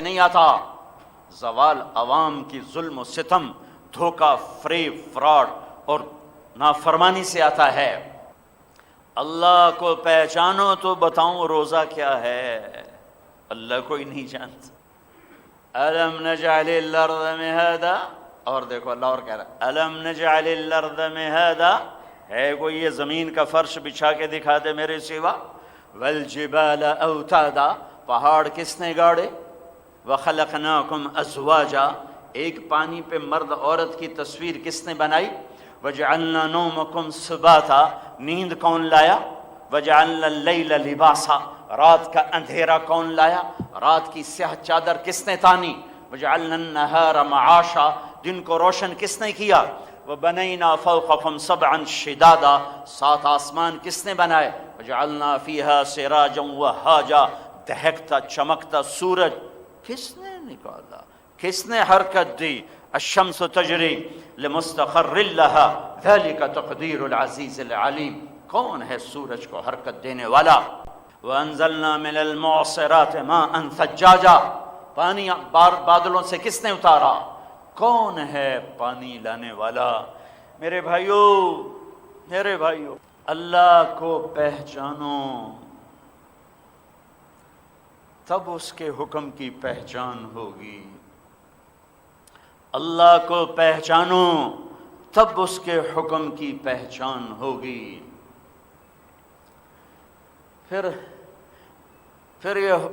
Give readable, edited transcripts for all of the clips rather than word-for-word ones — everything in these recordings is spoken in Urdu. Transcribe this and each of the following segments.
سے نہیں آتا، زوال عوام کی ظلم و ستم، دھوکہ، فریب، فراڈ اور نافرمانی سے آتا ہے۔ اللہ کو پہچانو تو بتاؤں روزہ کیا ہے، اللہ کوئی نہیں جانتا۔ الم نجعل الارض مہادا، اور دیکھو اللہ اور کہہ رہا ہے الم نجعل الارض مہادا، ہے کوئی یہ زمین کا فرش بچھا کے دکھا دے میرے سوا؟ والجبال اوتادا، پہاڑ کس نے گاڑے؟ وخلقناکم ازواجا، ایک پانی پہ مرد عورت کی تصویر کس نے بنائی؟ وجعلنا نومکم سباتا، نیند کون لایا؟ وجعلنا اللیل لباسا، رات کا اندھیرا کون لایا؟ رات کی سیاہ چادر کس نے تانی؟ وجعلنا النہار معاشا، دن کو روشن کس نے کیا؟ وبنینا فوقکم سبعا شدادا، سات آسمان کس نے بنائے؟ وجعلنا فیہا سراجا وہاجا، دہکتا چمکتا سورج کس نے نکالا؟ کس نے حرکت دی؟ الشمس تجری لمستقر لها ذلك تقدیر العزیز العلیم، کون ہے سورج کو حرکت دینے والا؟ وانزلنا من المعصرات ماء ثجاجا، پانی بادلوں سے کس نے اتارا؟ کون ہے پانی لانے والا؟ میرے بھائیو، اللہ کو پہچانو تب اس کے حکم کی پہچان ہوگی۔ اللہ کو پہچانو تب اس کے حکم کی پہچان ہوگی۔ پھر یہ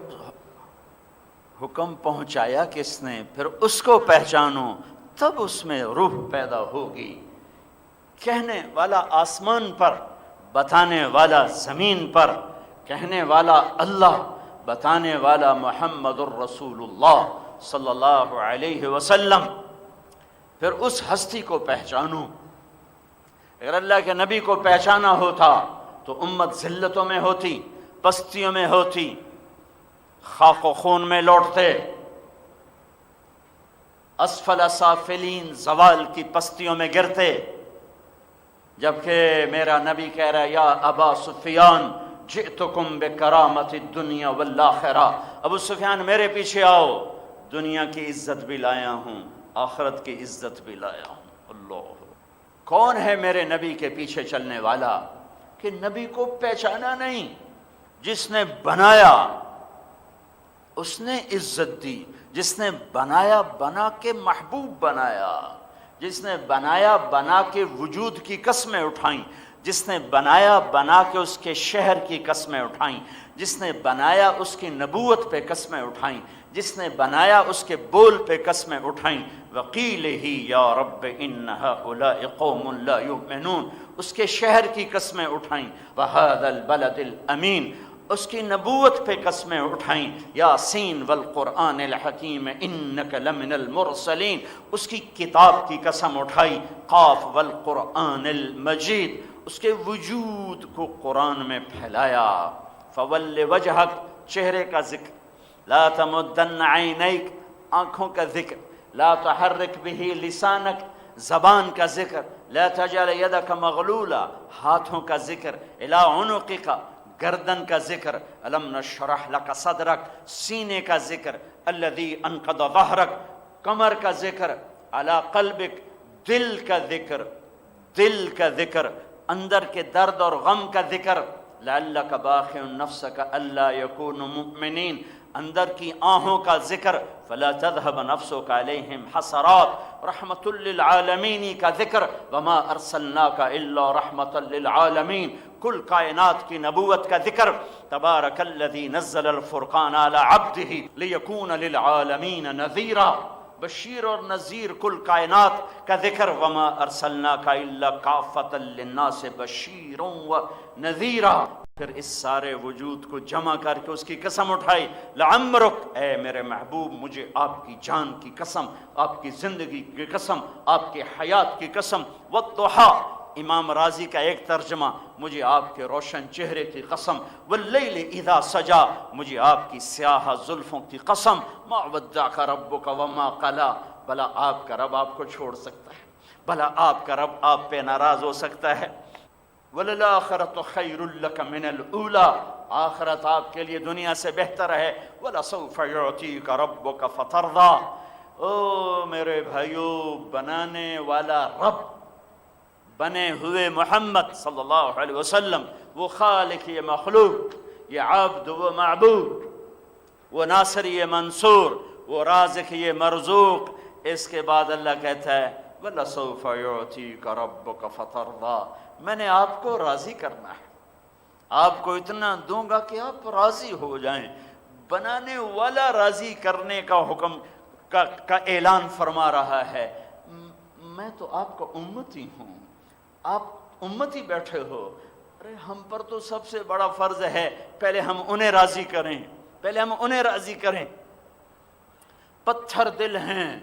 حکم پہنچایا کس نے؟ پھر اس کو پہچانو تب اس میں روح پیدا ہوگی۔ کہنے والا آسمان پر، بتانے والا زمین پر، کہنے والا اللہ، بتانے والا محمد الرسول اللہ صلی اللہ علیہ وسلم۔ پھر اس ہستی کو پہچانو۔ اگر اللہ کے نبی کو پہچانا ہوتا تو امت ذلتوں میں ہوتی، پستیوں میں ہوتی، خاک و خون میں لوٹتے، اسفل سافلین زوال کی پستیوں میں گرتے، جبکہ میرا نبی کہہ رہا ہے یا ابا سفیان جئتکم بکرامت الدنیا والآخرہ، ابو سفیان میرے پیچھے آؤ، دنیا کی عزت بھی لایا ہوں، آخرت کی عزت بھی لایا ہوں۔ اللہ، کون ہے میرے نبی کے پیچھے چلنے والا کہ نبی کو پہچانا نہیں؟ جس نے بنایا اس نے عزت دی، جس نے بنایا بنا کے محبوب بنایا، جس نے بنایا بنا کے وجود کی قسمیں اٹھائیں، جس نے بنایا بنا کے اس کے شہر کی قسمیں اٹھائیں، جس نے بنایا اس کی نبوت پہ قسمیں اٹھائیں، جس نے بنایا اس کے بول پہ قسمیں اٹھائیں۔ وقیل ہی یا رب ان ہؤلاء قوم لا یؤمنون، اس کے شہر کی قسمیں اٹھائیں۔ وہذا البلد الامین، اس کی نبوت پہ قسمیں اٹھائیں۔ یاسین والقرآن الحکیم انک لمن المرسلین، اس کی کتاب کی قسم اٹھائی۔ قاف والقرآن المجید، اس کے وجود کو قرآن میں پھیلایا۔ فول وجہک، چہرے کا ذکر۔ لا تمدن عینیک، آنکھوں کا ذکر۔ لا تحرک بہ لسانک، زبان کا ذکر۔ لا تجعل یدک مغلولا، ہاتھوں کا ذکر۔ الی عنقک، گردن کا ذکر۔ الم نشرح لک صدرک، سینے کا ذکر۔ الذی انقض ظہرک، کمر کا ذکر۔ علی قلبک، دل کا ذکر، دل کا ذکر، اندر کے درد اور غم کا ذکر۔ لعلک باخع نفسک الا یکونوا مؤمنین، اندر کی آہوں کا ذکر۔ فلا تذهب نفسک علیہم حسرات، رحمت للعالمین کا ذکر۔ وما ارسلناک الا رحمت للعالمین، کل کائنات کی نبوت کا ذکر۔ تبارک الذی نزل الفرقان علی عبدہ لیکون للعالمین نذیرا، بشیر اور نذیر کل کائنات کا ذکر۔ وما ارسلناک الا کافۃ للناس بشیر و نذیرا۔ پھر اس سارے وجود کو جمع کر کے اس کی قسم اٹھائی۔ لعمرک، اے میرے محبوب مجھے آپ کی جان کی قسم، آپ کی زندگی کی قسم، آپ کی حیات کی قسم۔ والضحیٰ، امام راضی کا ایک ترجمہ، مجھے آپ کے روشن چہرے کی قسم۔ واللیل اذا سجا، مجھے آپ کی سیاہ زلفوں کی قسم۔ ما ودعک ربک وما قلی، بھلا آپ کا رب آپ کو چھوڑ سکتا ہے؟ بھلا آپ کا رب آپ پہ ناراض ہو سکتا ہے؟ وَلَلْآخِرَةُ خَيْرٌ لَكَ مِنَ الْأُولَىٰ، آخرت آپ کے لیے دنیا سے بہتر ہے۔ وَلَسَوْفَ يُعْطِيكَ رَبُّكَ فَتَرْضَىٰ۔ او میرے بھائیو، بنانے والا رب، بنے ہوئے محمد صلی اللہ علیہ وسلم، وہ خالق یہ مخلوق، یہ عبد و معبود، وہ ناصر یہ منصور، وہ رازق یہ مرزوق۔ اس کے بعد اللہ کہتا ہے وَلَسَوْفَ يُعْطِيكَ رَبُّكَ فَتَرْضَىٰ، میں نے آپ کو راضی کرنا ہے، آپ کو اتنا دوں گا کہ آپ راضی ہو جائیں۔ بنانے والا راضی کرنے کا حکم کا اعلان فرما رہا ہے۔ میں تو آپ کا امتی ہوں، آپ امتی بیٹھے ہو، ارے ہم پر تو سب سے بڑا فرض ہے پہلے ہم انہیں راضی کریں، پہلے ہم انہیں راضی کریں۔ پتھر دل ہیں،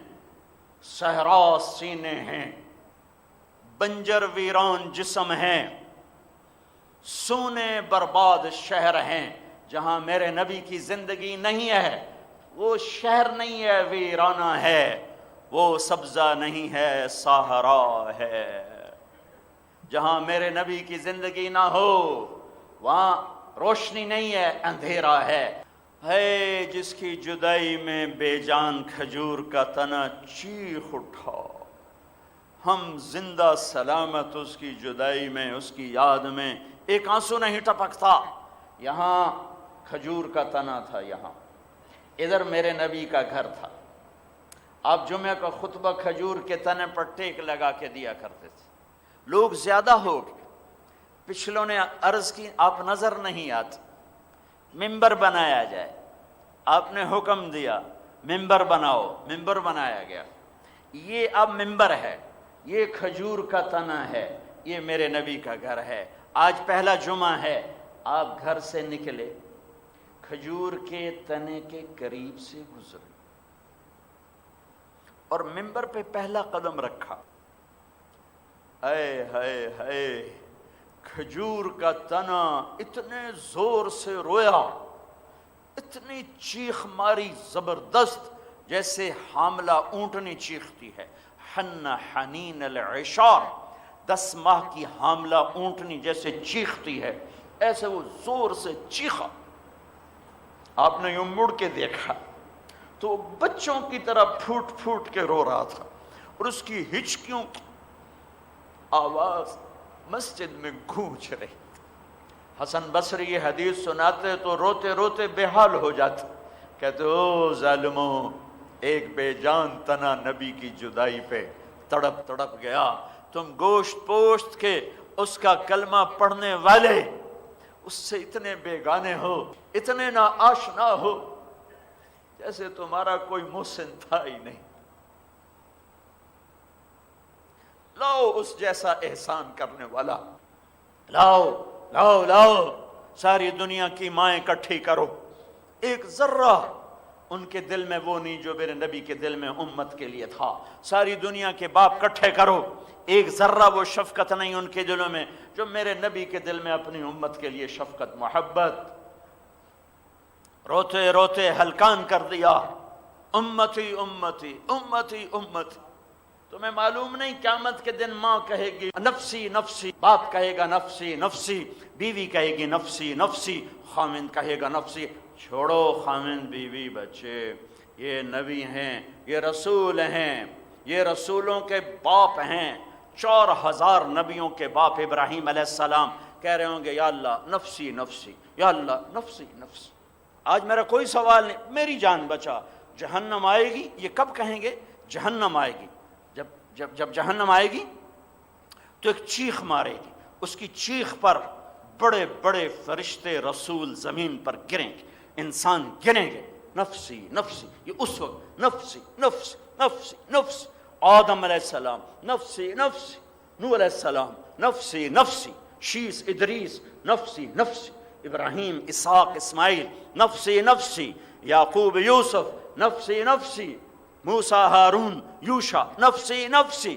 صحرا سینے ہیں، بنجر ویران جسم ہیں، سونے برباد شہر ہیں، جہاں میرے نبی کی زندگی نہیں ہے وہ شہر نہیں ہے، ویرانہ ہے، وہ سبزہ نہیں ہے، صحرا ہے۔ جہاں میرے نبی کی زندگی نہ ہو وہاں روشنی نہیں ہے، اندھیرا ہے۔ جس کی جدائی میں بے جان کھجور کا تنا چیخ اٹھا، ہم زندہ سلامت اس کی جدائی میں، اس کی یاد میں ایک آنسو نہیں ٹپکتا۔ یہاں کھجور کا تنا تھا، یہاں ادھر میرے نبی کا گھر تھا۔ آپ جمعہ کا خطبہ کھجور کے تنے پر ٹیک لگا کے دیا کرتے تھے۔ لوگ زیادہ ہو گئے، پچھلوں نے عرض کی آپ نظر نہیں آتے، ممبر بنایا جائے، آپ نے حکم دیا ممبر بناؤ، ممبر بنایا گیا۔ یہ اب ممبر ہے، یہ کھجور کا تنا ہے، یہ میرے نبی کا گھر ہے۔ آج پہلا جمعہ ہے، آپ گھر سے نکلے، کھجور کے تنے کے قریب سے گزرے اور ممبر پہ پہلا قدم رکھا۔ اے ہائے ہائے، کھجور کا تنا اتنے زور سے رویا، اتنی چیخ ماری زبردست، جیسے حاملہ اونٹنی چیختی ہے۔ حن حنین العشار، 10 ماہ کی حاملہ اونٹنی جیسے چیختی ہے، ایسے وہ زور سے چیخا۔ آپ نے یوں مڑ کے دیکھا تو بچوں کی طرح پھوٹ پھوٹ کے رو رہا تھا، اور اس کی ہچکیوں کی آواز مسجد میں گونج رہی۔ حسن بصری یہ حدیث سناتے تو روتے روتے بے حال ہو جاتے، کہتے او ظالموں، ایک بے جان تنا نبی کی جدائی پہ تڑپ تڑپ گیا، تم گوشت پوشت کے اس کا کلمہ پڑھنے والے اس سے اتنے بیگانے ہو، اتنے نا آشنا ہو، جیسے تمہارا کوئی محسن تھا ہی نہیں۔ لاؤ اس جیسا احسان کرنے والا، لاؤ لاؤ لاؤ، ساری دنیا کی مائیں اکٹھی کرو، ایک ذرہ ان کے دل میں وہ نہیں جو میرے نبی کے دل میں امت کے لیے تھا۔ ساری دنیا کے باپ اکٹھے کرو، ایک ذرہ وہ شفقت نہیں ان کے دلوں میں جو میرے نبی کے دل میں اپنی امت کے لیے شفقت محبت۔ روتے روتے ہلکان کر دیا، امتی امتی امتی امتی۔ تمہیں معلوم نہیں قیامت کے دن ماں کہے گی نفسی نفسی، باپ کہے گا نفسی نفسی، بیوی کہے گی نفسی نفسی، خامند کہے گا نفسی۔ چھوڑو خامند بیوی بچے، یہ نبی ہیں، یہ رسول ہیں، یہ رسولوں کے باپ ہیں۔ 4000 نبیوں کے باپ ابراہیم علیہ السلام کہہ رہے ہوں گے یا اللہ نفسی نفسی، یا اللہ نفسی نفسی۔ آج میرا کوئی سوال نہیں، میری جان بچا۔ جہنم آئے گی، یہ کب کہیں گے؟ جہنم آئے گی، جب جہنم آئے گی تو ایک چیخ مارے گی، اس کی چیخ پر بڑے بڑے فرشتے رسول زمین پر گریں گے، انسان گریں گے، نفسی نفسی۔ یہ اس وقت نفسی نفسی نفسی نفسی، آدم علیہ السلام نفسی نفسی، نوح علیہ السلام نفسی نفسی، شیس ادریس نفسی نفسی، ابراہیم اسحاق اسماعیل نفسی نفسی، یعقوب یوسف نفسی نفسی، موسیٰ ہارون یوشع نفسی نفسی،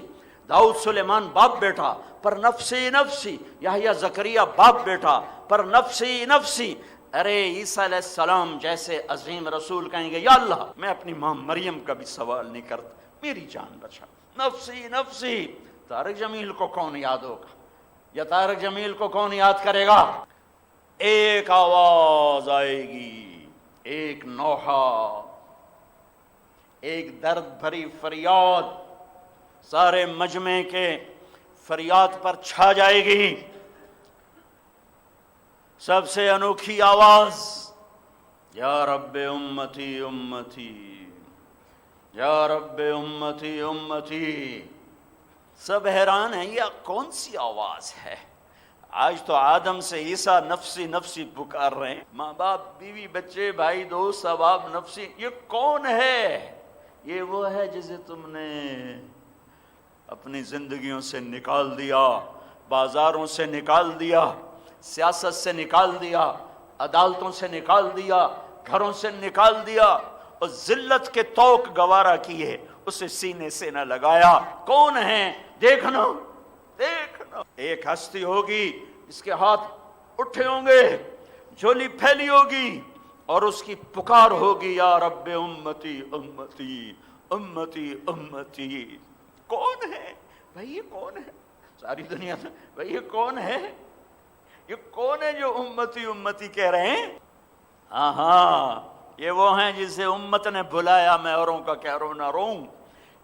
داؤد سلیمان باپ بیٹا پر نفسی نفسی، یحییٰ زکریا باپ بیٹا پر نفسی نفسی۔ ارے عیسیٰ علیہ السلام جیسے عظیم رسول کہیں گے یا اللہ میں اپنی ماں مریم کا بھی سوال نہیں کرتا، میری جان بچا، نفسی نفسی۔ طارق جمیل کو کون یاد ہوگا، یا طارق جمیل کو کون یاد کرے گا؟ ایک آواز آئے گی، ایک نوحہ، ایک درد بھری فریاد سارے مجمع کے فریاد پر چھا جائے گی۔ سب سے انوکھی آواز، یا رب امتی امتی، یا رب امتی امتی۔ سب حیران ہیں، یہ کون سی آواز ہے؟ آج تو آدم سے عیسیٰ نفسی نفسی پکار رہے ہیں، ماں باپ بیوی بچے بھائی دوست احباب نفسی۔ یہ کون ہے؟ یہ وہ ہے جسے تم نے اپنی زندگیوں سے نکال دیا، بازاروں سے نکال دیا، سیاست سے نکال دیا، عدالتوں سے نکال دیا، گھروں سے نکال دیا، اور ذلت کے توق گوارا کیے، اسے سینے سے نہ لگایا۔ کون ہے؟ دیکھنا دیکھنا۔ ایک ہستی ہوگی اس کے ہاتھ اٹھے ہوں گے، جھولی پھیلی ہوگی، اور اس کی پکار ہوگی، یا رب امتی امتی امتی امتی۔ کون ہے بھائی؟ یہ کون ہے؟ ساری دنیا سے بھائی یہ کون ہے؟ یہ کون ہے جو امتی امتی کہہ رہے ہیں؟ ہاں یہ وہ ہیں جسے امت نے بلایا، میں اوروں کا کہہ رہوں نہ رہوں۔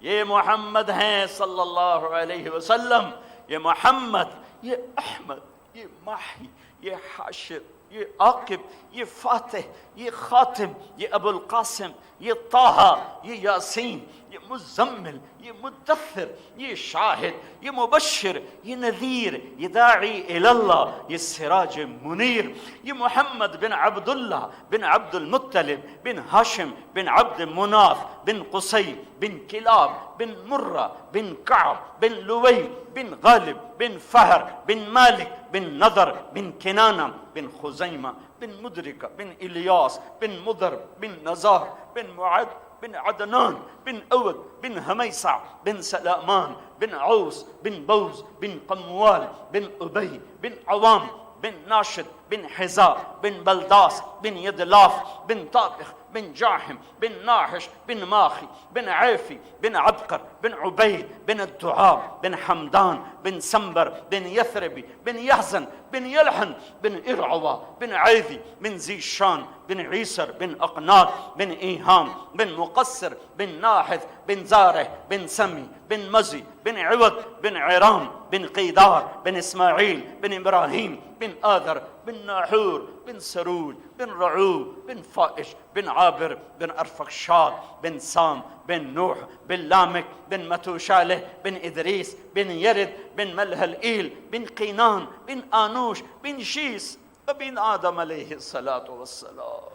یہ محمد ہیں صلی اللہ علیہ وسلم، یہ محمد، یہ احمد، یہ ماہی، یہ حاشر، یہ عاقب، یہ فاتح، یہ خاتم، یہ ابو القاسم، یہ طہ، یہ یاسین، یہ مزمل، یہ مدثر، یہ شاہد، یہ مبشر، یہ نذیر، یہ داعی اللہ، یہ سراج منیر۔ یہ محمد بن عبداللہ بن عبد المطلب بن ہاشم بن عبد مناف بن قصی بن کلاب بن مرہ بن کعب بن لوی بن غالب بن فہر بن مالک بن نضر بن کنانہ بن خزیمہ بن مدرکہ بن الیاس بن مضر بن نزار بن معد بن عدنان بن اود بن ہمیسع بن سلامان بن عوس بن بوز بن قموال بن ابی بن عوام بن ناشد بن حزا بن بلداس بن يدلاف بن طابخ بن جاحم بن ناحش بن ماخي بن عيفي بن عبقر بن عبيد بن الدعاب بن حمدان بن سنبر بن يثربي بن يحزن بن يلحن بن إرعوى بن عيذي بن زيشان بن عيسر بن أقناط بن إيهام بن مقصر بن ناحث بن زاره بن سمي بن مزي بن عوض بن عرام بن قيدار بن إسماعيل بن إبراهيم بن آذر بن ناحور بن سروج بن رعوب بن فائش بن عابر بن أرفخشاد بن سام بن نوح بن لامك بن متوشاله بن إدريس بن يرد بن ملهلئيل بن قينان بن آنوش بن شيس وبن آدم عليه الصلاة والسلام۔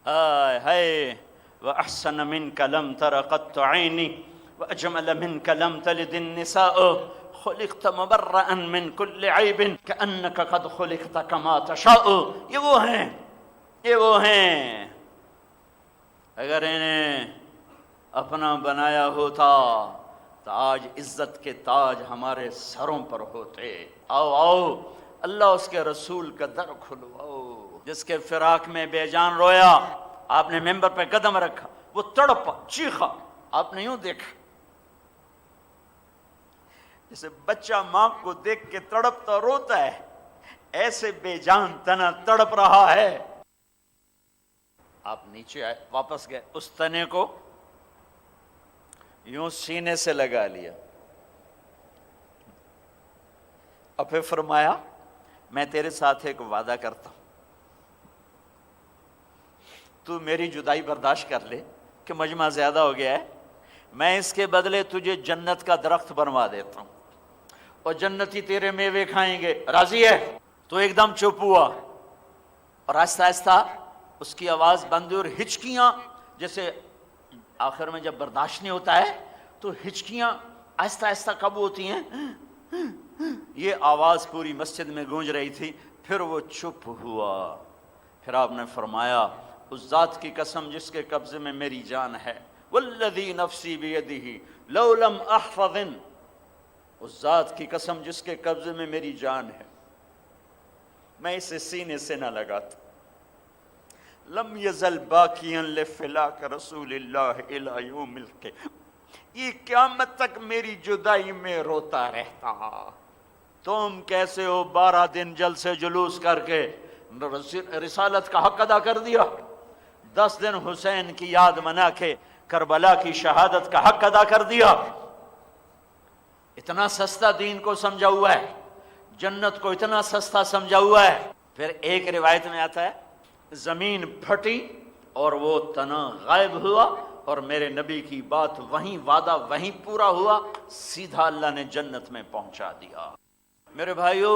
هاي هاي وأحسن منك لم تر قط عيني وأجمل منك لم تلد النساء خلقت مبرأ من كل عيب كأنك قد خلقت كما تشاء۔ یہ وہ ہیں، یہ وہ ہیں، اگر انہیں اپنا بنایا ہوتا تو آج عزت کے تاج ہمارے سروں پر ہوتے۔ آؤ آؤ اللہ اس کے رسول کا در کھلواؤ۔ جس کے فراق میں بے جان رویا، آپ نے ممبر پہ قدم رکھا، وہ تڑپا چیخا، آپ نے یوں دیکھا جیسے بچہ ماں کو دیکھ کے تڑپتا روتا ہے، ایسے بے جان تنا تڑپ رہا ہے۔ آپ نیچے آئے، واپس گئے، اس تنے کو یوں سینے سے لگا لیا، اور پھر فرمایا میں تیرے ساتھ ایک وعدہ کرتا ہوں، تو میری جدائی برداشت کر لے کہ مجمع زیادہ ہو گیا ہے، میں اس کے بدلے تجھے جنت کا درخت بنوا دیتا ہوں اور جنتی تیرے میوے کھائیں گے، راضی ہے؟ تو ایک دم چپ ہوا اور آہستہ آہستہ اس کی آواز بند ہوئی، اور ہچکیاں جیسے آخر میں جب برداشت نہیں ہوتا ہے تو ہچکیاں آہستہ آہستہ کب ہوتی ہیں، یہ آواز پوری مسجد میں گونج رہی تھی۔ پھر وہ چپ ہوا، پھر آپ نے فرمایا اس ذات کی قسم جس کے قبضے میں میری جان ہے، والذی نفسی بیدہ لو لم احفظ، اس ذات کی قسم جس کے قبضے میں میری جان ہے، میں اسے سینے سے نہ لگاتا، لم یزل باکیا لفلاک رسول اللہ الی یوم القیامہ، یہ قیامت تک میری جدائی میں روتا رہتا۔ تم کیسے ہو 12 دن جلسے جلوس کر کے رسالت کا حق ادا کر دیا، 10 دن حسین کی یاد منا کے کربلا کی شہادت کا حق ادا کر دیا۔ اتنا سستا دین کو سمجھا ہوا ہے، جنت کو اتنا سستا سمجھا ہوا ہے۔ پھر ایک روایت میں آتا ہے زمین پھٹی اور وہ تنا غائب ہوا، اور میرے نبی کی بات وہیں وعدہ وہیں پورا ہوا، سیدھا اللہ نے جنت میں پہنچا دیا۔ میرے بھائیو،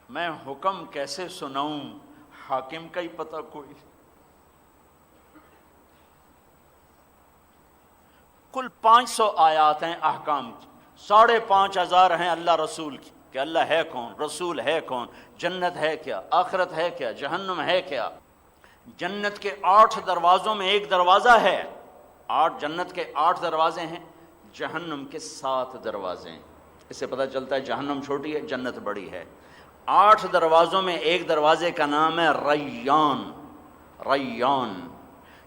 میں حکم کیسے سناؤں، حاکم کا ہی پتہ کوئی۔ کل 500 آیات ہیں احکام کی، 5,500 ہیں اللہ رسول کی، کہ اللہ ہے کون، رسول ہے کون، جنت ہے کیا، آخرت ہے کیا، جہنم ہے کیا۔ جنت کے 8 دروازوں میں ایک دروازہ ہے، جنت کے 8 دروازے ہیں، جہنم کے 7 دروازے ہیں۔ اس سے پتہ چلتا ہے جہنم چھوٹی ہے، جنت بڑی ہے۔ 8 دروازوں میں ایک دروازے کا نام ہے ریان۔ ریان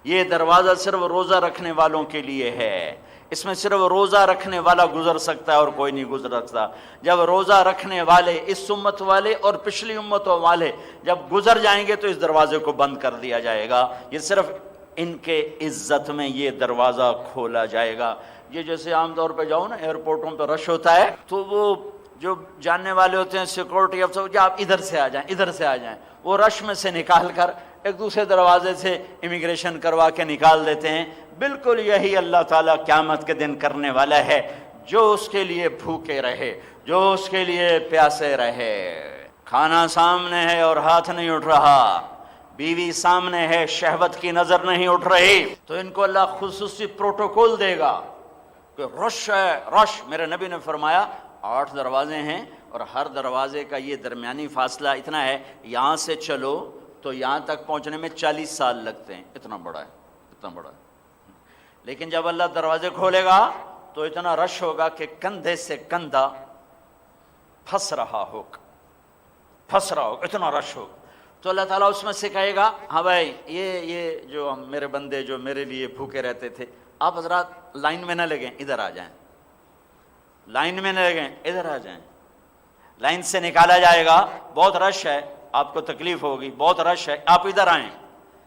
یہ دروازہ صرف روزہ رکھنے والوں کے لیے ہے، اس میں صرف روزہ رکھنے والا گزر سکتا ہے اور کوئی نہیں گزر سکتا۔ جب روزہ رکھنے والے، اس امت والے اور پچھلی امتوں والے جب گزر جائیں گے تو اس دروازے کو بند کر دیا جائے گا، یہ صرف ان کے عزت میں یہ دروازہ کھولا جائے گا۔ یہ جیسے عام طور پہ جاؤ نا ایئرپورٹوں پہ رش ہوتا ہے، تو وہ جو جاننے والے ہوتے ہیں سیکورٹی افسر، جو آپ ادھر سے آ جائیں، ادھر سے آ جائیں، وہ رش میں سے نکال کر ایک دوسرے دروازے سے امیگریشن کروا کے نکال دیتے ہیں۔ بالکل یہی اللہ تعالیٰ قیامت کے دن کرنے والا ہے، جو اس کے لیے بھوکے رہے، جو اس کے لیے پیاسے رہے۔ کھانا سامنے ہے اور ہاتھ نہیں اٹھ رہا، بیوی سامنے ہے، شہوت کی نظر نہیں اٹھ رہی، تو ان کو اللہ خصوصی پروٹوکول دے گا کہ رش ہے، رش۔ میرے نبی نے فرمایا 8 دروازے ہیں اور ہر دروازے کا یہ درمیانی فاصلہ اتنا ہے، یہاں سے چلو تو یہاں تک پہنچنے میں 40 سال لگتے ہیں، اتنا بڑا ہے، اتنا بڑا ہے۔ لیکن جب اللہ دروازے کھولے گا تو اتنا رش ہوگا کہ کندھے سے کندھا پھنس رہا ہوگا، اتنا رش ہوگا۔ تو اللہ تعالیٰ اس میں سے کہے گا ہاں بھائی، یہ جو میرے بندے جو میرے لیے بھوکے رہتے تھے، آپ حضرات لائن میں نہ لگیں، ادھر آ جائیں، لائن میں نہ لگیں، ادھر آ جائیں۔ لائن سے نکالا جائے گا، بہت رش ہے، آپ کو تکلیف ہوگی، بہت رش ہے، آپ ادھر آئیں،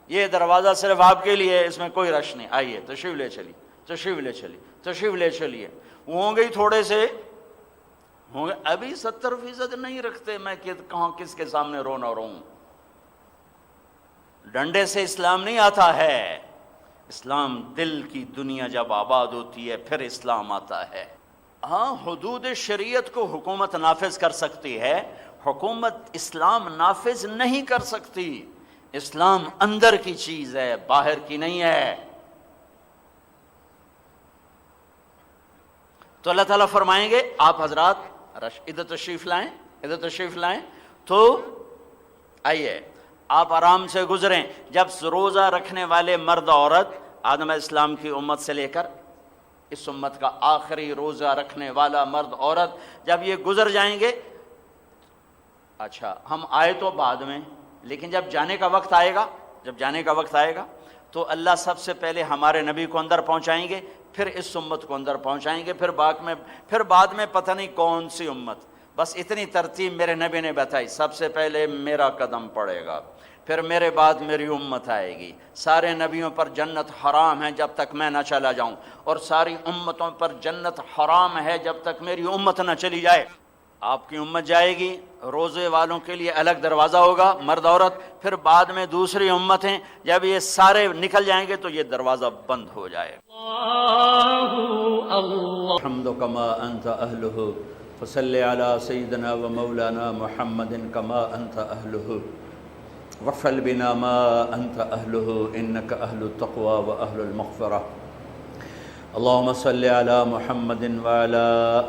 یہ دروازہ صرف آپ کے لیے ہے، اس میں کوئی رش نہیں، آئیے تشریف لے چلیے، تشریف لے چلیے، تشریف لے چلیے۔ وہ ہوں گے تھوڑے سے، ہوں گے، ابھی 70% نہیں رکھتے، میں کہاں کس کے سامنے رونا رہوں۔ ڈنڈے سے اسلام نہیں آتا ہے، اسلام دل کی دنیا جب آباد ہوتی ہے پھر اسلام آتا ہے۔ ہاں، حدود شریعت کو حکومت نافذ کر سکتی ہے، حکومت اسلام نافذ نہیں کر سکتی۔ اسلام اندر کی چیز ہے، باہر کی نہیں ہے۔ تو اللہ تعالیٰ فرمائیں گے آپ حضرات ادھر تشریف لائیں، ادھر تشریف لائیں، تو آئیے آپ آرام سے گزریں۔ جب روزہ رکھنے والے مرد عورت، آدم علیہ السلام کی امت سے لے کر اس امت کا آخری روزہ رکھنے والا مرد عورت جب یہ گزر جائیں گے، اچھا ہم آئے تو بعد میں، لیکن جب جانے کا وقت آئے گا، جب جانے کا وقت آئے گا تو اللہ سب سے پہلے ہمارے نبی کو اندر پہنچائیں گے، پھر اس امت کو اندر پہنچائیں گے، پھر بعد میں پتہ نہیں کون سی امت۔ بس اتنی ترتیب میرے نبی نے بتائی، سب سے پہلے میرا قدم پڑے گا، پھر میرے بعد میری امت آئے گی۔ سارے نبیوں پر جنت حرام ہے جب تک میں نہ چلا جاؤں، اور ساری امتوں پر جنت حرام ہے جب تک میری امت نہ چلی جائے۔ آپ کی امت جائے گی، روزے والوں کے لیے الگ دروازہ ہوگا، مرد عورت، پھر بعد میں دوسری امتیں، جب یہ سارے نکل جائیں گے تو یہ دروازہ بند ہو جائے گا۔ الحمد کما انت اہلہ فصلی علی سیدنا و مولانا محمد کما انت اہلہ وفعل بنا ما انت اہلہ انک اہل التقوی و اہل المغفرہ۔ اللهم صل على محمد وعلى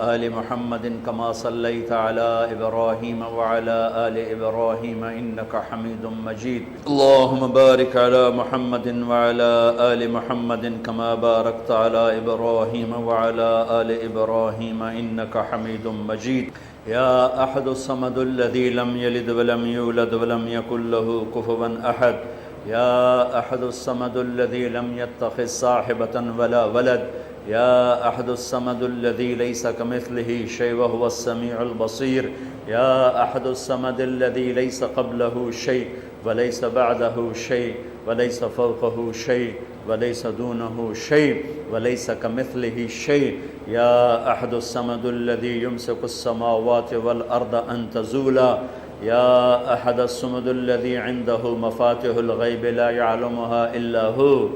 آل محمد كما صليت على إبراهيم وعلى آل إبراهيم إنك حميد مجيد. اللهم بارك على محمد وعلى آل محمد كما باركت على إبراهيم وعلى آل إبراهيم إنك حميد مجيد. يا أحد الصمد الذي لم يلد ولم يولد ولم يكن له كفوا أحد. يا أحد الصمد الذي لم يتخذ صاحبة ولا ولد، يا أحد الصمد الذي ليس كمثله شيء وهو السميع البصير، يا أحد الصمد الذي ليس قبله شيء وليس بعده شيء وليس فوقه شيء وليس دونه شيء وليس كمثله شيء، يا أحد الصمد الذي يمسك السماوات والأرض أن تزولا، يا أحد الصمد الذي عنده مفاتيح الغيب لا يعلمها إلا هو،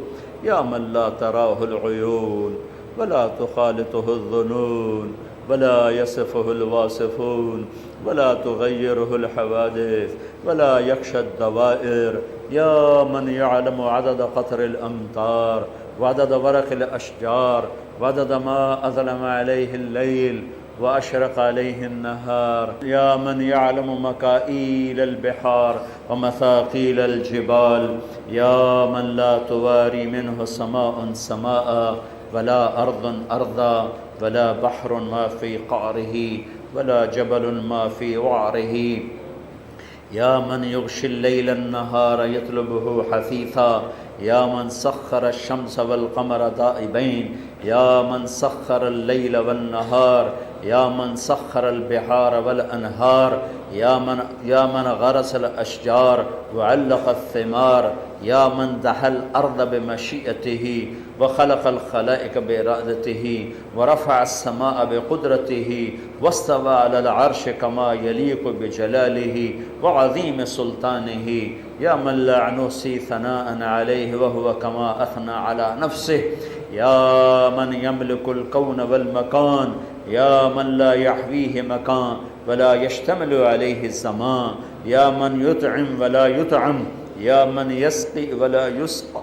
يا من لا تراه العيون ولا تخالطه الظنون ولا يصفه الواصفون ولا تغيره الحوادث ولا يخشى الدوائر، يا من يعلم عدد قطر الأمطار وعدد ورق الأشجار وعدد ما أظلم عليه الليل وأشرق عليه النهار، يا من يعلم مكائيل البحار ومثاقيل الجبال، يا من لا تواري منه سماء سماء ولا أرض أرضا ولا بحر ما في قعره ولا جبل ما في وعره، يا من يغشي الليل النهار يطلبه حثيثا، يا من سخر الشمس والقمر دائبين، يا من سخر الليل والنهار، يا من سخر البحار والأنهار، يا من غرس الأشجار وعلق الثمار، يا من دحى الأرض بمشيئته وخلق الخلائق بإرادته ورفع السماء بقدرته واستوى على العرش كما يليق بجلاله وعظيم سلطانه، يا من لا نحصي ثناء عليه وهو كما أثنى على نفسه، يا من يملك الكون والمكان، يا من لا يحويه مكان ولا يشتمل عليه الزمان، يا من يطعم ولا يطعم، يا من يسقي ولا يسقى،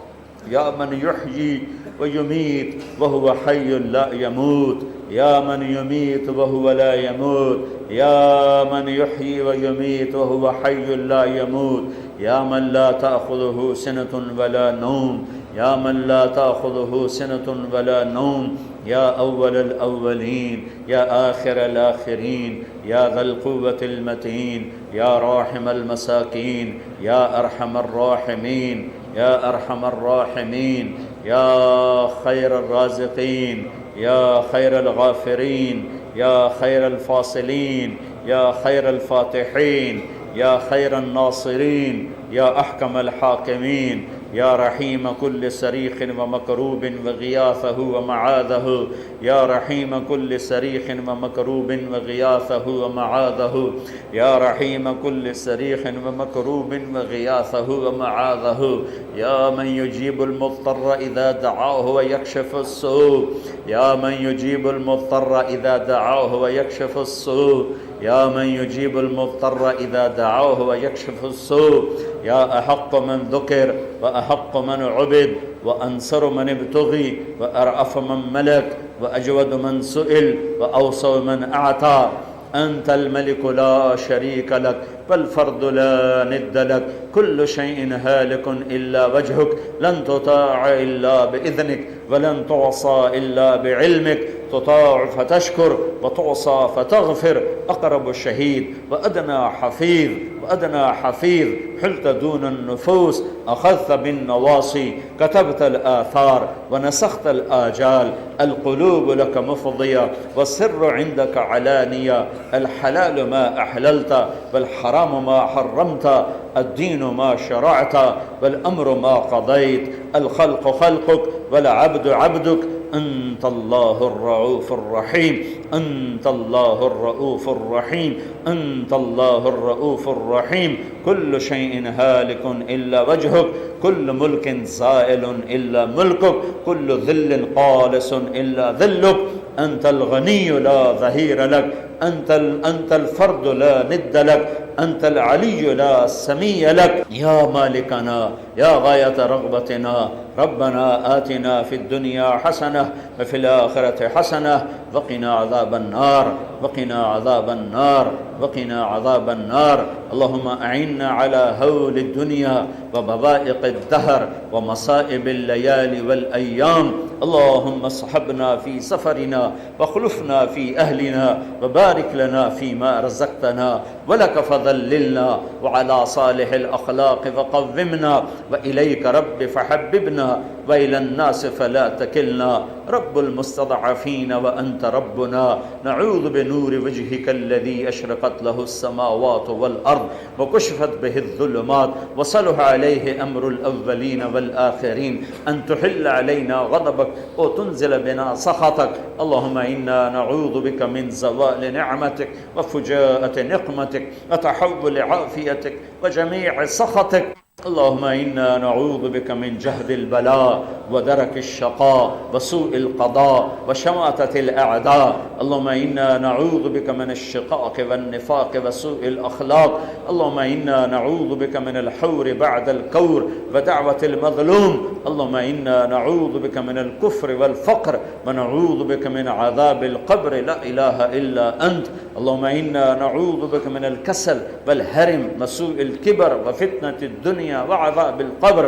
يا من يحيي ويميت وهو حي لا يموت، يا من يميت وهو لا يموت، يا من يحيي ويميت وهو حي لا يموت، يا من لا تأخذه سنة ولا نوم، يا من لا تأخذه سنة ولا نوم، يا أول الأولين، يا آخر الآخرين، يا ذا القوة المتين، يا راحم المساكين، يا أرحم الراحمين، يا أرحم الراحمين، يا خير الرازقين، يا خير الغافرين، يا خير الفاصلين، يا خير الفاتحين، يا خير الناصرين، يا أحكم الحاكمين، يا رحيم كل صريخ ومكروب وغياثه ومعاذه، يا رحيم كل صريخ ومكروب وغياثه ومعاذه، يا رحيم كل صريخ ومكروب وغياثه ومعاذه، يا من يجيب المضطر إذا دعاه ويكشف السوء، يا من يجيب المضطر إذا دعاه ويكشف السوء، يا من يجيب المضطر إذا دعاه ويكشف السوء، يا أحق من ذكر وأحق من عبد وأنصر من ابتغي وأرأف من ملك وأجود من سئل وأوصى من أعطى، أنت الملك لا شريك لك والفرد لا ند لك، كل شيء هالك إلا وجهك، لن تطاع إلا بإذنك ولن تعصى إلا بعلمك، تطاع فتشكر وتعصى فتغفر، أقرب الشهيد وأدنى حفيظ وأدنى حفيظ، حلت دون النفوس أخذت بالنواصي، كتبت الآثار ونسخت الآجال، القلوب لك مفضية والسر عندك علانية، الحلال ما أحللت والحرام ما حرمت، الدين ما شرعت والأمر ما قضيت، الخلق خلقك والعبد عبدك، أنت الله الرؤوف الرحيم، أنت الله الرؤوف الرحيم، أنت الله الرؤوف الرحيم، كل شيء هالك إلا وجهك، كل ملك زائل إلا ملكك، كل ذل قالس إلا ذلك، أنت الغني لا ظهير لك، أنت الفرد لا ند لك، أنت العلي لا سمي لك، يا مالكنا يا غاية رغبتنا، ربنا آتنا في الدنيا حسنة وفي الآخرة حسنة وقنا عذاب النار، وقنا عذاب النار، وقنا عذاب النار، اللهم أعنا على هول الدنيا وبوائق الدهر ومصائب الليالي والأيام، اللهم اصحبنا في سفرنا واخلفنا في أهلنا وبارك لنا فيما رزقتنا، ولك فضل فذللنا وعلى صالح الأخلاق فقومنا وإليك رب فحببنا وإلى الناس فلا تكلنا رب المستضعفين وأنت ربنا نعوذ بنور وجهك الذي أشرقت له السماوات والأرض وكشفت به الظلمات وصلح عليه أمر الأولين والآخرين أن تحل علينا غضبك وتنزل بنا سخطك اللهم إنا نعوذ بك من زوال نعمتك وفجاءة نقمتك وتحول عافيتك وجميع سخطك اللهم إنا نعوذ بك من جهد البلاء ودرك الشقاء وسوء القضاء وشماتة الأعداء اللهم إنا نعوذ بك من الشقاق والنفاق وسوء الأخلاق اللهم إنا نعوذ بك من الحور بعد الكور ودعوة المظلوم اللهم إنا نعوذ بك من الكفر والفقر ونعوذ بك من عذاب القبر لا إله إلا أنت اللهم إنا نعوذ بك من الكسل والهرم وسوء الكبر وفتنة الدنيا وعذاب القبر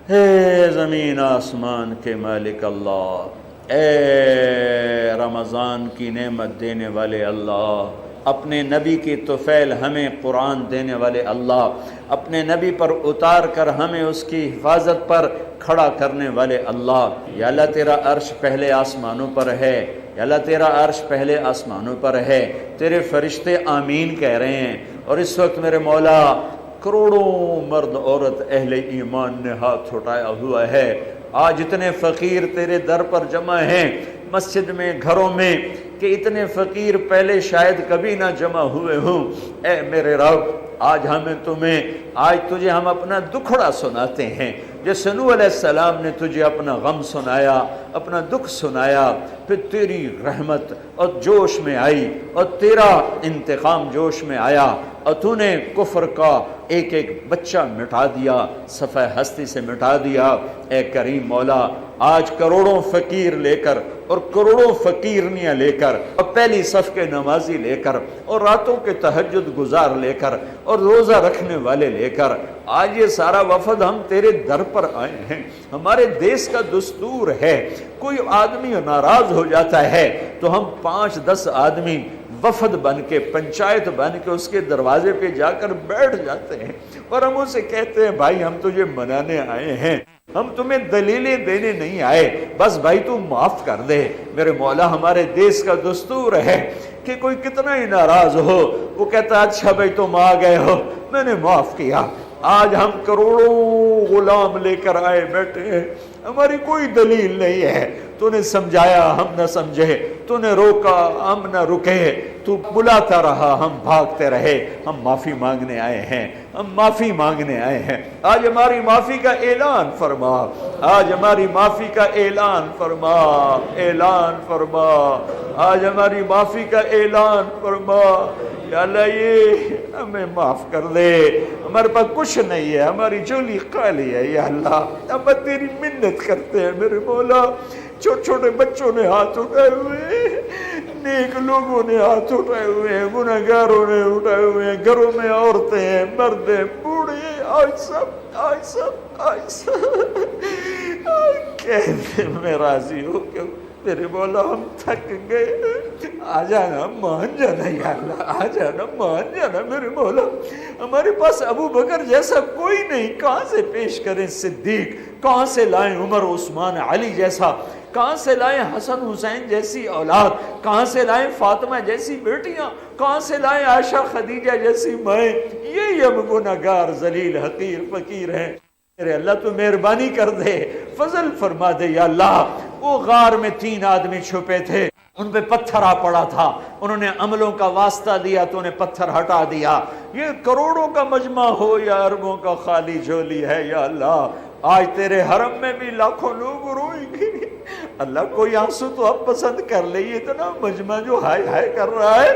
اے زمین آسمان کے مالک اللہ، اے رمضان کی نعمت دینے والے اللہ، اپنے نبی کی طفیل ہمیں قرآن دینے والے اللہ، اپنے نبی پر اتار کر ہمیں اس کی حفاظت پر کھڑا کرنے والے اللہ، یا اللہ تیرا عرش پہلے آسمانوں پر ہے، یا اللہ تیرا عرش پہلے آسمانوں پر ہے، تیرے فرشتے آمین کہہ رہے ہیں، اور اس وقت میرے مولا کروڑوں مرد عورت اہل ایمان نے ہاتھ اٹھایا ہوا ہے، آج اتنے فقیر تیرے در پر جمع ہیں مسجد میں، گھروں میں، کہ اتنے فقیر پہلے شاید کبھی نہ جمع ہوئے ہوں۔ اے میرے رب، آج آج تجھے ہم اپنا دکھڑا سناتے ہیں، جیسے نوح علیہ السلام نے تجھے اپنا غم سنایا، اپنا دکھ سنایا، پھر تیری رحمت اور جوش میں آئی اور تیرا انتقام جوش میں آیا، اور تو نے کفر کا ایک ایک بچہ مٹا دیا، صفحہ ہستی سے مٹا دیا۔ اے کریم مولا، آج کروڑوں فقیر لے کر اور کروڑوں فقیرنیاں لے کر اور پہلی صف کے نمازی لے کر اور راتوں کے تہجد گزار لے کر اور روزہ رکھنے والے لے کر آج یہ سارا وفد ہم تیرے در پر آئے ہیں۔ ہمارے دیس کا دستور ہے، کوئی آدمی ناراض ہو جاتا ہے تو ہم 5-10 آدمی وفد بن کے، پنچایت بن کے اس کے دروازے پہ جا کر بیٹھ جاتے ہیں اور ہم اسے کہتے ہیں بھائی ہم تجھے منانے آئے ہیں، ہم تمہیں دلیلیں دینے نہیں آئے، بس بھائی تو معاف کر دے۔ میرے مولا، ہمارے دیس کا دستور ہے کہ کوئی کتنا ہی ناراض ہو وہ کہتا اچھا بھائی تم آ گئے ہو، میں نے معاف کیا۔ آج ہم کروڑوں غلام لے کر آئے بیٹھے ہیں، ہماری کوئی دلیل نہیں ہے، تو نے سمجھایا ہم نہ سمجھے، تو نے روکا ہم نہ رکے، تو بلاتا رہا ہم بھاگتے رہے۔ ہم معافی مانگنے آئے ہیں، ہم معافی مانگنے آئے ہیں۔ آج ہماری معافی کا اعلان فرما، آج ہماری معافی کا اعلان فرما، اعلان فرما، آج ہماری معافی کا اعلان فرما۔ یا اللہ یہ ہمیں معاف کر دے، ہمارے پاس کچھ نہیں ہے، ہماری جھولی خالی ہے۔ یا اللہ ہم تیری منت کرتے ہیں میرے مولا، چھوٹے چھوٹے بچوں نے ہاتھ اٹھائے ہوئے ہیں، نیک لوگوں نے ہاتھ اٹھائے ہوئے ہیں، گنہگاروں نے اٹھائے ہوئے ہیں، گھروں میں عورتیں ہیں، مرد ہیں، بوڑھے، آج سب کہتے میں راضی ہو کہ میرے مولا ہم تھک گئے، آ جانا مان جانا یا اللہ، آ جانا مان جانا میرے مولا۔ ہمارے پاس ابو بکر جیسا کوئی نہیں، کہاں سے پیش کریں صدیق، کہاں سے لائیں عمر عثمان علی جیسا، کہاں سے لائیں حسن حسین جیسی اولاد، کہاں سے لائیں فاطمہ جیسی بیٹیاں، کہاں سے لائیں عائشہ خدیجہ جیسی مائیں، یہی ہم گنہگار ذلیل حقیر فقیر ہیں۔ میرے اللہ تو مہربانی کر دے، فضل فرما دے یا اللہ۔ وہ غار میں 3 آدمی چھپے تھے، ان پہ پتھر آ پڑا تھا، انہوں نے عملوں کا واسطہ دیا تو انہیں پتھر ہٹا دیا۔ یہ کروڑوں کا مجمع ہو یا اربوں کا خالی جھولی ہے یا اللہ، آج تیرے حرم میں بھی لاکھوں لوگ روئیں گے۔ اللہ کوئی آنسو تو اب پسند کر لے، یہ اتنا مجمع جو ہائے ہائے کر رہا ہے،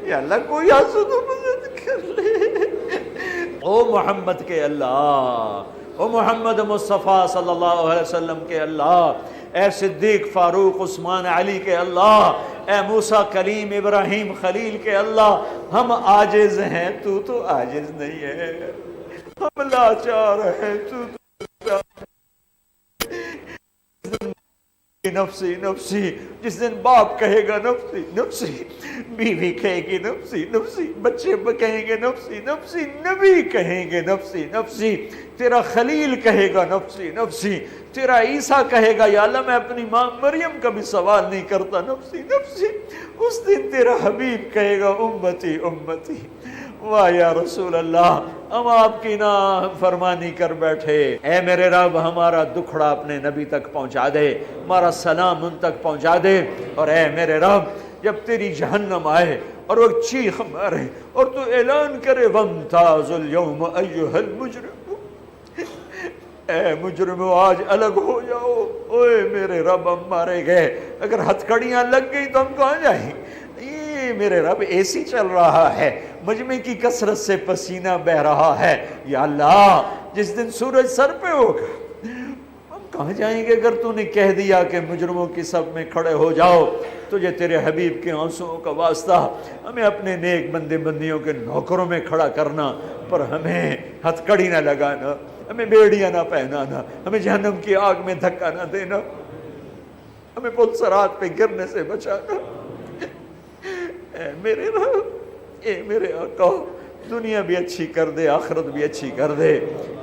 یا اللہ کوئی آنسو تو پسند کر لے۔ او محمد کے اللہ، او محمد مصطفیٰ صلی اللہ علیہ وسلم کے اللہ، اے صدیق فاروق عثمان علی کے اللہ، اے موسیٰ کلیم ابراہیم خلیل کے اللہ، ہم عاجز ہیں، تو عاجز نہیں ہے، ہم لاچار ہیں، تو نفسی نفسی، جس دن باپ کہے گا نفسی نفسی، بیوی کہے گی نفسی نفسی، بچے کہیں گے نفسی نفسی، نبی کہیں گے نفسی نفسی، تیرا خلیل کہے گا نفسی نفسی، تیرا عیسیٰ کہے گا یا اللہ میں اپنی ماں مریم کا بھی سوال نہیں کرتا، نفسی نفسی، اس دن تیرا حبیب کہے گا امتی امتی۔ واہ یا رسول اللہ، ہم آپ کی نا فرمانی کر بیٹھے، اے میرے رب ہمارا دکھڑا اپنے نبی تک پہنچا دے، ہمارا سلام ان تک پہنچا دے، اور اے میرے رب جب تیری جہنم آئے اور وہ چیخ مارے اور تو اعلان کرے وَامْتَازُوا الْيَوْمَ أَيُّهَا الْمُجْرِمُونَ، اے مجرمو آج الگ ہو جاؤ، اوے میرے رب ہم مارے گئے، اگر ہتھ کڑیاں لگ گئی تو ہم کہاں جائیں؟ میرے رب اے سی چل رہا ہے، مجمع کی کثرت سے پسینہ بہ رہا ہے، یا اللہ جس دن سورج سر پہ ہوگا ہم کہاں جائیں گے؟ اگر تو نے کہہ دیا کہ مجرموں کی صف میں کھڑے ہو جاؤ، تجھے تیرے حبیب کے آنسوؤں کا واسطہ ہمیں اپنے نیک بندے بندیوں کے نوکروں میں کھڑا کرنا، پر ہمیں ہتھ کڑی نہ لگانا، ہمیں بیڑیاں نہ پہنانا، ہمیں جہنم کی آگ میں دھکا نہ دینا، ہمیں پل صراط پہ گرنے سے بچانا۔ اے میرے رب، اے میرے آقا، دنیا بھی اچھی کر دے، آخرت بھی اچھی کر دے،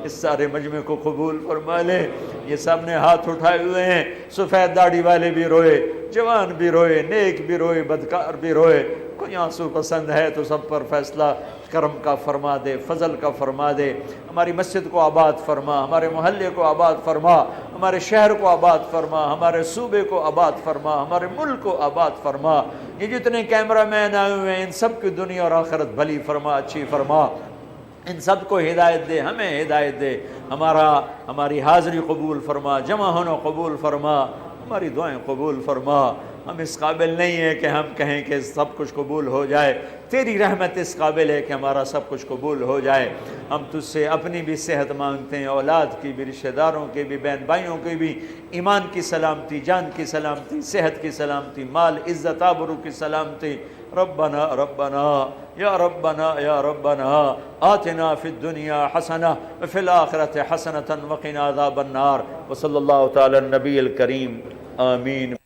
اس سارے مجمع کو قبول فرما لے۔ یہ سب نے ہاتھ اٹھائے ہوئے ہیں، سفید داڑھی والے بھی روئے، جوان بھی روئے، نیک بھی روئے، بدکار بھی روئے، کوئی آنسو پسند ہے تو سب پر فیصلہ کرم کا فرما دے، فضل کا فرما دے، ہماری مسجد کو آباد فرما، ہمارے محلے کو آباد فرما، ہمارے شہر کو آباد فرما، ہمارے صوبے کو آباد فرما، ہمارے ملک کو آباد فرما۔ یہ جتنے کیمرہ مین آئے ہوئے ہیں ان سب کی دنیا اور آخرت بھلی فرما، اچھی فرما، ان سب کو ہدایت دے، ہمیں ہدایت دے، ہماری حاضری قبول فرما، جمع ہونا قبول فرما، ہماری دعائیں قبول فرما۔ ہم اس قابل نہیں ہیں کہ ہم کہیں کہ سب کچھ قبول ہو جائے، تیری رحمت اس قابل ہے کہ ہمارا سب کچھ قبول ہو جائے۔ ہم تجھ سے اپنی بھی صحت مانگتے ہیں، اولاد کی بھی، رشتہ داروں کی بھی، بہن بھائیوں کی بھی، ایمان کی سلامتی، جان کی سلامتی، صحت کی سلامتی، مال عزت آبرو کی سلامتی۔ ربنا ربنا یا ربنا یا ربنا آتنا فی الدنیا حسنہ وفی الآخرۃ حسنۃ وقنا عذاب النار۔ وصلی اللہ تعالی النبی الکریم، آمین۔